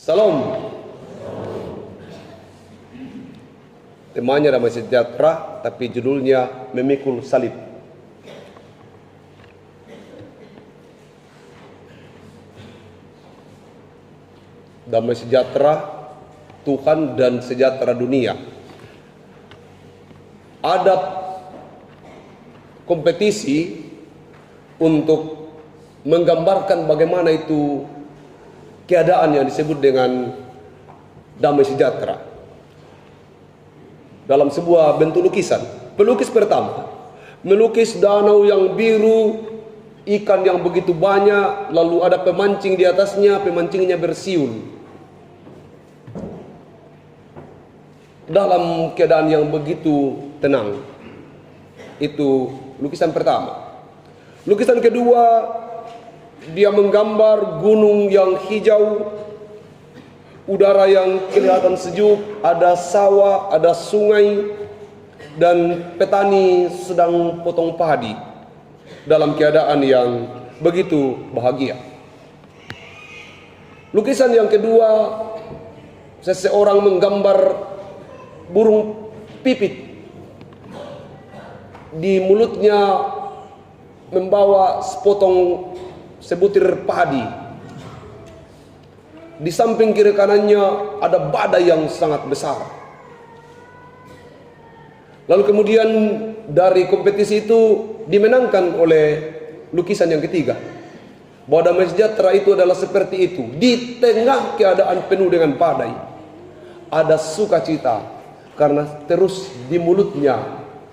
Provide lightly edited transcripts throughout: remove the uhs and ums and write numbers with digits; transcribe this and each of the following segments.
Salam. Temanya damai sejahtera, tapi judulnya memikul salib. Damai sejahtera Tuhan dan sejahtera dunia. Ada kompetisi untuk menggambarkan bagaimana itu keadaan yang disebut dengan damai sejahtera dalam sebuah bentuk lukisan. Pelukis pertama melukis danau yang biru, ikan yang begitu banyak, lalu ada pemancing di atasnya, pemancingnya bersiul dalam keadaan yang begitu tenang. Itu lukisan pertama. Lukisan kedua, dia menggambar gunung yang hijau, udara yang kelihatan sejuk, ada sawah, ada sungai, dan petani sedang potong padi dalam keadaan yang begitu bahagia. Lukisan yang kedua, seseorang menggambar burung pipit, di mulutnya membawa sebutir padi. Di samping kiri kanannya ada badai yang sangat besar. Lalu kemudian dari kompetisi itu dimenangkan oleh lukisan yang ketiga, bahwa damai sejahtera itu adalah seperti itu. Di tengah keadaan penuh dengan badai, ada sukacita karena terus di mulutnya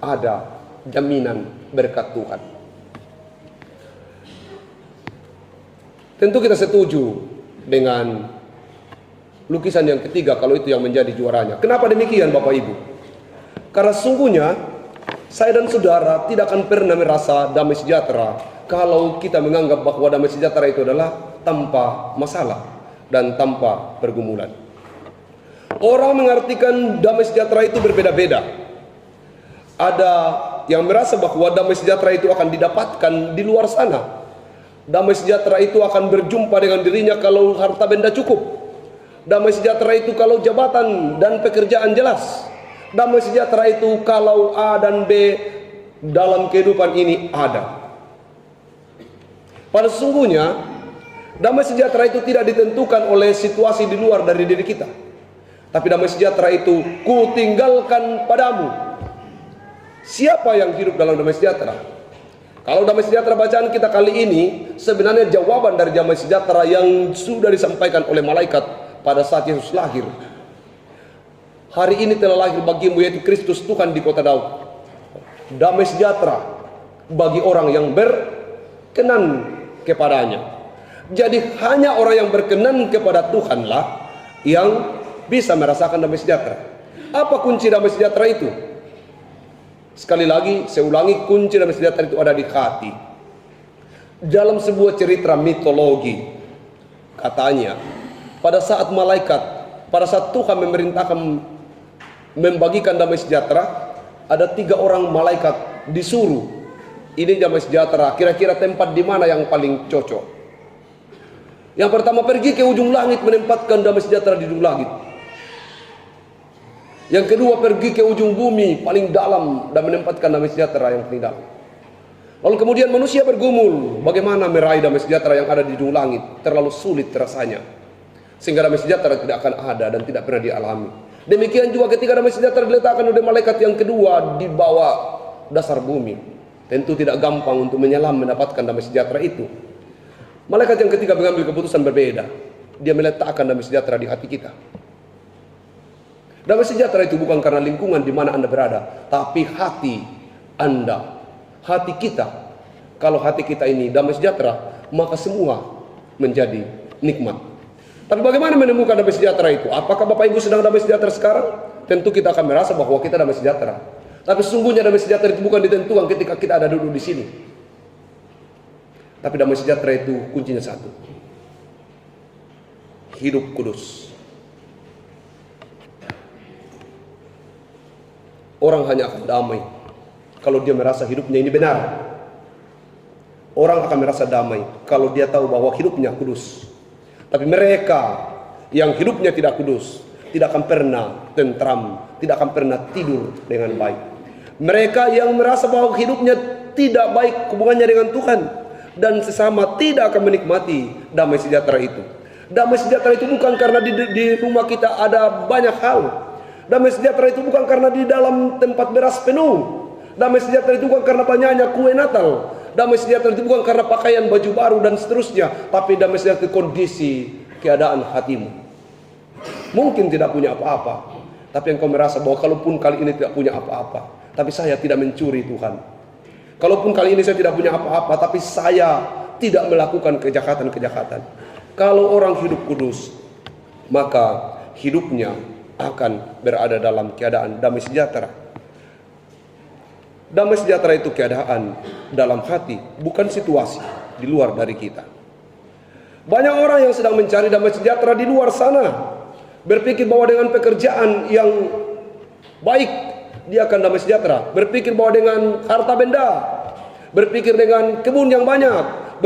ada jaminan berkat Tuhan. Tentu kita setuju dengan lukisan yang ketiga kalau itu yang menjadi juaranya. Kenapa demikian Bapak Ibu? Karena sungguhnya saya dan saudara tidak akan pernah merasa damai sejahtera kalau kita menganggap bahwa damai sejahtera itu adalah tanpa masalah dan tanpa pergumulan. Orang mengartikan damai sejahtera itu berbeda-beda. Ada yang merasa bahwa damai sejahtera itu akan didapatkan di luar sana. Damai sejahtera itu akan berjumpa dengan dirinya kalau harta benda cukup. Damai sejahtera itu kalau jabatan dan pekerjaan jelas. Damai sejahtera itu kalau A dan B dalam kehidupan ini ada. Pada sesungguhnya damai sejahtera itu tidak ditentukan oleh situasi di luar dari diri kita. Tapi damai sejahtera itu ku tinggalkan padamu. Siapa yang hidup dalam damai sejahtera? Kalau damai sejahtera bacaan kita kali ini sebenarnya jawaban dari damai sejahtera yang sudah disampaikan oleh malaikat pada saat Yesus lahir. Hari ini telah lahir bagimu yaitu Kristus Tuhan di kota Daud. Damai sejahtera bagi orang yang berkenan kepadanya. Jadi hanya orang yang berkenan kepada Tuhanlah yang bisa merasakan damai sejahtera. Apa kunci damai sejahtera itu? Sekali lagi, saya ulangi, kunci damai sejahtera itu ada di hati. Dalam sebuah cerita mitologi, katanya, pada saat Tuhan memerintahkan membagikan damai sejahtera, ada 3 orang malaikat disuruh. Ini damai sejahtera, kira-kira tempat di mana yang paling cocok? Yang pertama, pergi ke ujung langit menempatkan damai sejahtera di ujung langit. Yang kedua, pergi ke ujung bumi paling dalam dan menempatkan damai sejahtera yang paling dalam. Lalu kemudian manusia bergumul, bagaimana meraih damai sejahtera yang ada di ujung langit? Terlalu sulit rasanya, sehingga damai sejahtera tidak akan ada dan tidak pernah dialami. Demikian juga ketika damai sejahtera diletakkan oleh malaikat yang kedua di bawah dasar bumi, tentu tidak gampang untuk menyelam mendapatkan damai sejahtera itu. Malaikat yang ketiga mengambil keputusan berbeda. Dia meletakkan damai sejahtera di hati kita. Damai sejahtera itu bukan karena lingkungan di mana Anda berada, tapi hati Anda, hati kita. Kalau hati kita ini damai sejahtera, maka semua menjadi nikmat. Tapi bagaimana menemukan damai sejahtera itu? Apakah Bapak Ibu sedang damai sejahtera sekarang? Tentu kita akan merasa bahwa kita damai sejahtera. Tapi sesungguhnya damai sejahtera itu bukan ditentukan ketika kita ada duduk di sini. Tapi damai sejahtera itu kuncinya satu. Hidup kudus. Orang hanya akan damai kalau dia merasa hidupnya ini benar. Orang akan merasa damai kalau dia tahu bahwa hidupnya kudus. Tapi mereka yang hidupnya tidak kudus tidak akan pernah tentram, tidak akan pernah tidur dengan baik. Mereka yang merasa bahwa hidupnya tidak baik hubungannya dengan Tuhan dan sesama tidak akan menikmati damai sejahtera itu. Damai sejahtera itu bukan karena di rumah kita ada banyak hal. Damai sejahtera itu bukan karena di dalam tempat beras penuh. Damai sejahtera itu bukan karena banyaknya kue Natal. Damai sejahtera itu bukan karena pakaian baju baru dan seterusnya. Tapi damai sejahtera itu kondisi keadaan hatimu. Mungkin tidak punya apa-apa, tapi engkau merasa bahwa kalaupun kali ini tidak punya apa-apa, tapi saya tidak mencuri Tuhan. Kalaupun kali ini saya tidak punya apa-apa, tapi saya tidak melakukan kejahatan-kejahatan. Kalau orang hidup kudus, maka hidupnya akan berada dalam keadaan damai sejahtera. Damai sejahtera itu keadaan dalam hati, bukan situasi di luar dari kita. Banyak orang yang sedang mencari damai sejahtera di luar sana, berpikir bahwa dengan pekerjaan yang baik dia akan damai sejahtera, berpikir bahwa dengan harta benda, berpikir dengan kebun yang banyak,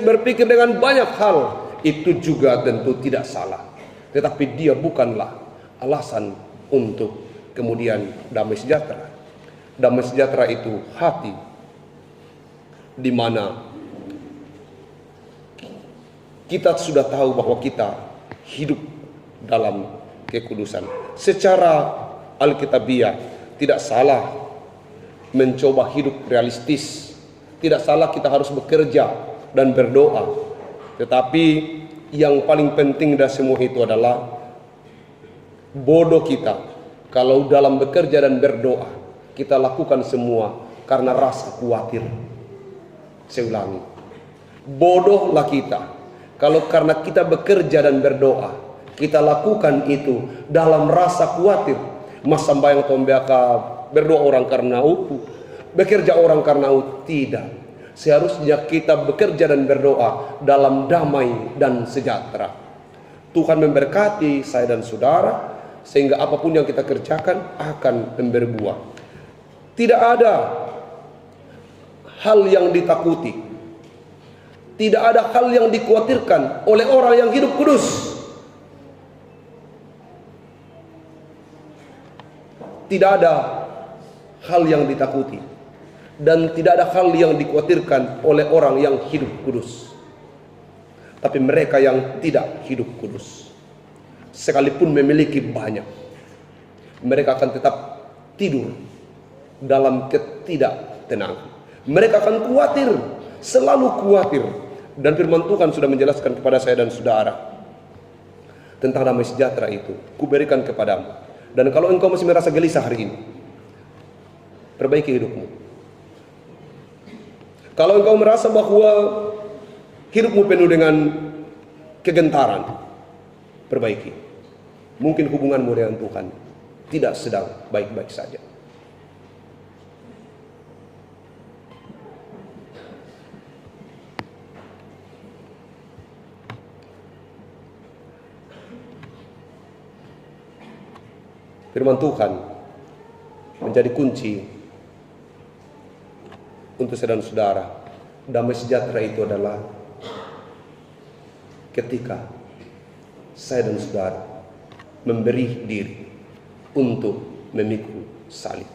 berpikir dengan banyak hal, itu juga tentu tidak salah. Tetapi dia bukanlah alasan untuk kemudian damai sejahtera. Damai sejahtera itu hati di mana kita sudah tahu bahwa kita hidup dalam kekudusan. Secara alkitabiah tidak salah mencoba hidup realistis. Tidak salah kita harus bekerja dan berdoa. Tetapi yang paling penting dari semua itu adalah bodoh kita kalau dalam bekerja dan berdoa kita lakukan semua karena rasa khawatir. Saya ulangi, bodohlah kita kalau karena kita bekerja dan berdoa kita lakukan itu dalam rasa khawatir. Mas sambayang tombaka berdoa orang karena upu, bekerja orang karena upu. Tidak. Seharusnya kita bekerja dan berdoa dalam damai dan sejahtera. Tuhan memberkati saya dan saudara sehingga apapun yang kita kerjakan akan memberi buah. Tidak ada hal yang ditakuti, tidak ada hal yang dikhawatirkan oleh orang yang hidup kudus. Tidak ada hal yang ditakuti dan tidak ada hal yang dikhawatirkan oleh orang yang hidup kudus. Tapi mereka yang tidak hidup kudus, sekalipun memiliki banyak, mereka akan tetap tidur dalam ketidaktenangan. Mereka akan khawatir, selalu khawatir. Dan firman Tuhan sudah menjelaskan kepada saya dan saudara tentang damai sejahtera itu. Kuberikan kepadamu. Dan kalau engkau masih merasa gelisah hari ini, perbaiki hidupmu. Kalau engkau merasa bahwa hidupmu penuh dengan kegentaran, perbaiki. Mungkin hubunganmu dengan Tuhan tidak sedang baik-baik saja. Firman Tuhan menjadi kunci untuk saya dan saudara. Damai sejahtera itu adalah ketika saya dan saudara memberi diri untuk memikul salib.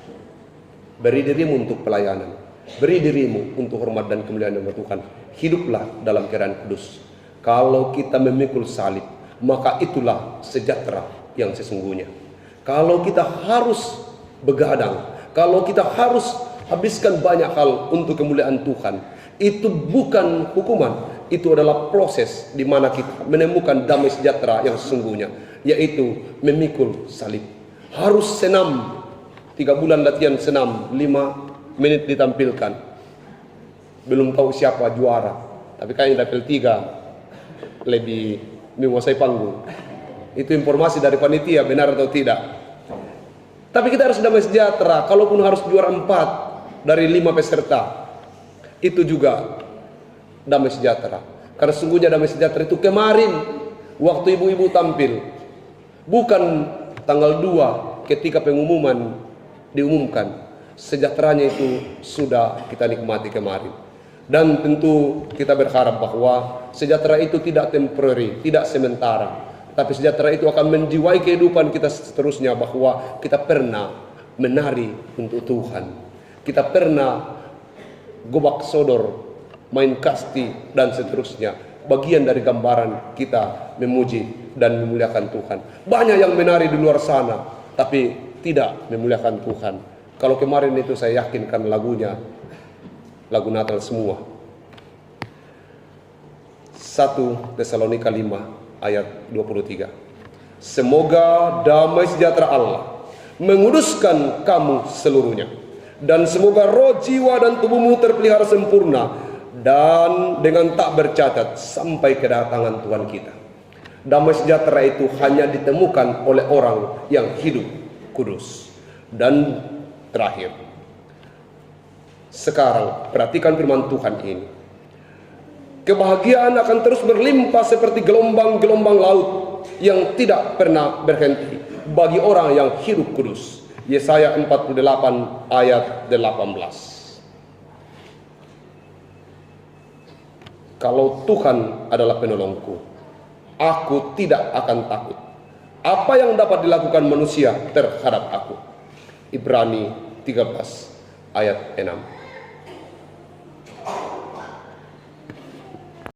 Beri dirimu untuk pelayanan, beri dirimu untuk hormat dan kemuliaan nama Tuhan. Hiduplah dalam keadaan kudus. Kalau kita memikul salib, maka itulah sejahtera yang sesungguhnya. Kalau kita harus begadang, kalau kita harus habiskan banyak hal untuk kemuliaan Tuhan, itu bukan hukuman, itu adalah proses di mana kita menemukan damai sejahtera yang sesungguhnya, yaitu memikul salib. Harus senam, 3 bulan latihan senam, 5 menit ditampilkan. Belum tahu siapa juara, tapi kayaknya level 3 lebih menguasai panggung. Itu informasi dari panitia, benar atau tidak. Tapi kita harus damai sejahtera. Kalaupun harus juara 4 dari 5 peserta, itu juga damai sejahtera. Karena sungguhnya damai sejahtera itu kemarin waktu ibu-ibu tampil, bukan tanggal 2 ketika pengumuman diumumkan. Sejahteranya itu sudah kita nikmati kemarin. Dan tentu kita berharap bahwa sejahtera itu tidak temporary, tidak sementara. tapi sejahtera itu akan menjiwai kehidupan kita seterusnya, bahwa kita pernah menari untuk Tuhan, kita pernah gobak sodor, main kasti, dan seterusnya. Bagian dari gambaran kita memuji dan memuliakan Tuhan. Banyak yang menari di luar sana, tapi tidak memuliakan Tuhan. Kalau kemarin itu saya yakinkan lagunya, lagu Natal semua. 1 Tesalonika 5 ayat 23. Semoga damai sejahtera Allah menguduskan kamu seluruhnya, dan semoga roh, jiwa, dan tubuhmu terpelihara sempurna dan dengan tak bercacat sampai kedatangan Tuhan kita. Damai sejahtera itu hanya ditemukan oleh orang yang hidup kudus. Dan terakhir, sekarang perhatikan firman Tuhan ini. Kebahagiaan akan terus berlimpah seperti gelombang-gelombang laut yang tidak pernah berhenti bagi orang yang hidup kudus. Yesaya 48 ayat 18. Kalau Tuhan adalah penolongku, aku tidak akan takut. Apa yang dapat dilakukan manusia terhadap aku? Ibrani 13 ayat 6.